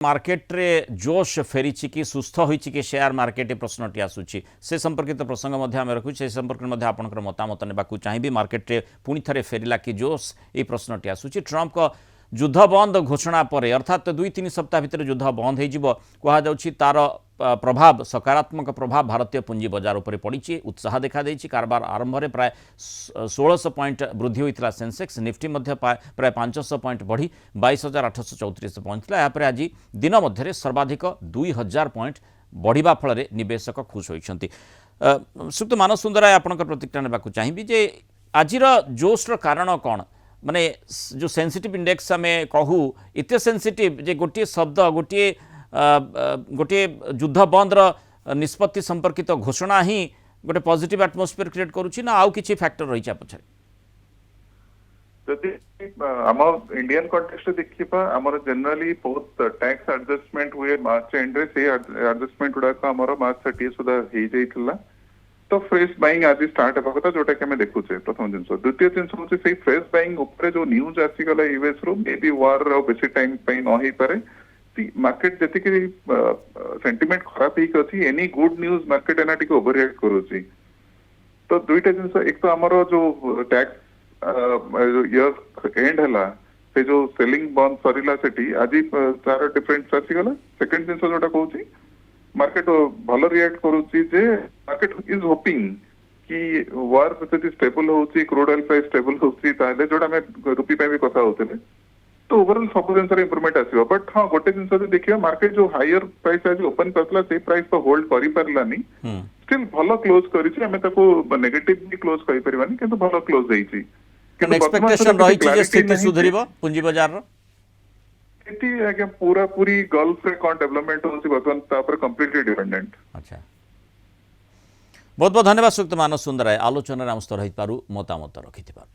Market रे जोश फेरी कि सुस्थ होईछि कि शेयर मार्केट प्रश्नटी आसुछि से संपर्कित प्रसंग मध्य आम रखु से संपर्क में आपंकर मतामत नेबाकू चाहिए मार्केट रे पुणी थे फेरिला कि जोश ये प्रश्नटी आसुछि ट्रम्प को युद्ध बंद घोषणा पर अर्थात 2-3 सप्ताह भितर युद्ध बंद हो तार प्रभाव सकारात्मक प्रभाव भारतीय पुंजी बजार उपर पड़ी उत्साह देखा देछि कारबार आरंभ में प्राय 1600 पॉइंट वृद्धि होता सेंसेक्स निफ्टी प्राय 500 पॉइंट बढ़ी 22,834 पहुंचला यापर आज दिन मध्य सर्वाधिक 2000 पॉइंट बढ़िबा फल निवेशक खुश होइछंती। सुक्त मानव सुंदर आपनकर प्रतिक्रिया नेबाकू चाहिए जे आजिर जोशर कारण कौन माने जो सेंसिटिव इंडेक्स आम कहू एत सेंसिटिव जे गोटे शब्द गोटे युद्ध बंद निष्पत्ति संपर्कित घोषणा ही गोटे पॉजिटिव एटमॉस्फेयर क्रिएट करुछि ना आउ किछि फैक्टर रही पछे जदि आम इंडियन कॉन्टेक्स्ट देखिबा हमर जनरली बहुत टैक्स एडजस्टमेंट हुए मार्च एंड रे से एडजस्टमेंट गुडा का हमर मार्च 30 सुधा हे जाइथिला तो फ्रेश बाइंग आज स्टार्ट हेबा कथा जोटा के हमें देखुचे प्रथम जिंस द्वितीय जिंस होचे से फ्रेश बाइंग ऊपर जो न्यूज आसी गला यूएस रो मे बी वार रो बेसी टाइम पे न ही पारे मार्केट जति कि सेंटिमेंट खराब ही अछि एनी गुड न्यूज मार्केट एना टिक ओवररिएक्ट करूची तो दुईटा जिंस एक तो हमरो जो टैक्स ईयर एंड हला से जो सेलिंग बंद सरिला सेठी आज तार डिफरेंस आसी गला सेकंड जिंस जोटा कहूची मार्केट भल रिएक्ट करूची जे मार्केट इज होपिंग कि वार जति स्टेबल होची क्रूड ऑयल प्राइस स्टेबल होची ताले जोटा में रुपी पे भी कथा होतले तो ओवरऑल सब जिन इंप्रूवमेंट आसीबो बट हां गोटे जिन देखियो मार्केट जो हायर प्राइस आज ओपन करला से प्राइस तो होल्ड करि परलानी स्टिल भलो क्लोज करिछि हमें ताको नेगेटिव भी क्लोज करि परबानी किंतु भलो क्लोज हेछि किंतु एक्सपेक्टेशन रहिछि जे स्थिति सुधरिबो पूंजी बाजार रो स्थिति आगे पूरा पूरी गल्फ रे कोन डेवलपमेंट होछि बर्तमान तापर कंप्लीटली डिपेंडेंट। अच्छा बहुत बहुत धन्यवाद सुक्त मानव सुंदर आलोचना आम सह रही मतामत रखिथिबार।